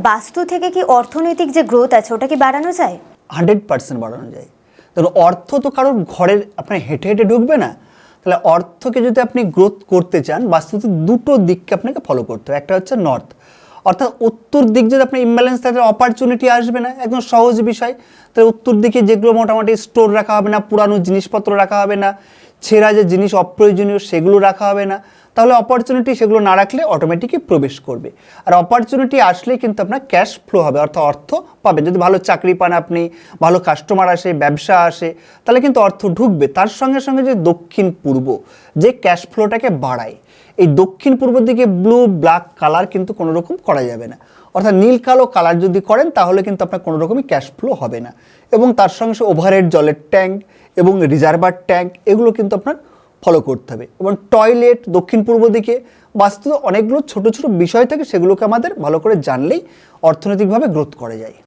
বাস্তু থেকে কি অর্থনৈতিক যে গ্রোথ আছে ওটা কি বাড়ানো যায়? 100% বাড়ানো যায়। তাহলে অর্থ তো কারোর ঘরের আপনার হেঁটে হেঁটে ঢুকবে না। তাহলে অর্থকে যদি আপনি গ্রোথ করতে চান, বাস্তুতে দুটো দিককে আপনাকে ফলো করতে হবে। একটা হচ্ছে নর্থ, অর্থাৎ উত্তর দিক যদি আপনার ইমব্যালেন্স থাকে অপরচুনিটি আসবে না, একদম সহজ বিষয়। তাহলে উত্তর দিকে যেগুলো মোটামুটি স্টোর রাখা হবে না, পুরানো জিনিসপত্র রাখা হবে না, ছেঁড়া যে জিনিস অপ্রয়োজনীয় সেগুলো রাখা হবে না, তাহলে অপরচুনিটি সেগুলো না রাখলে অটোমেটিকই প্রবেশ করবে। আর অপরচুনিটি আসলেই কিন্তু আপনার ক্যাশ ফ্লো হবে, অর্থাৎ অর্থ পাবেন। যদি ভালো চাকরি পান আপনি, ভালো কাস্টমার আসে, ব্যবসা আসে, তাহলে কিন্তু অর্থ ঢুকবে। তার সঙ্গে সঙ্গে যে দক্ষিণ পূর্ব যে ক্যাশ ফ্লোটাকে বাড়ায়, এই দক্ষিণ পূর্ব দিকে ব্লু ব্ল্যাক কালার কিন্তু কোনো রকম করা যাবে না, অর্থাৎ নীল কালো কালার যদি করেন তাহলে কিন্তু আপনার কোনো রকমই ক্যাশ ফ্লো হবে না। এবং তার সঙ্গে সঙ্গে ওভারহেড জলের ট্যাঙ্ক এবং রিজার্ভার ট্যাঙ্ক এগুলো কিন্তু আপনার ফলো করতে হবে। এবং টয়লেট দক্ষিণ পূর্ব দিকে, বাস্তু অনেকগুলো ছোট ছোট বিষয় থাকে, সেগুলোকে আমাদের ভালো করে জানলেই অর্থনৈতিকভাবে গ্রোথ করা যায়।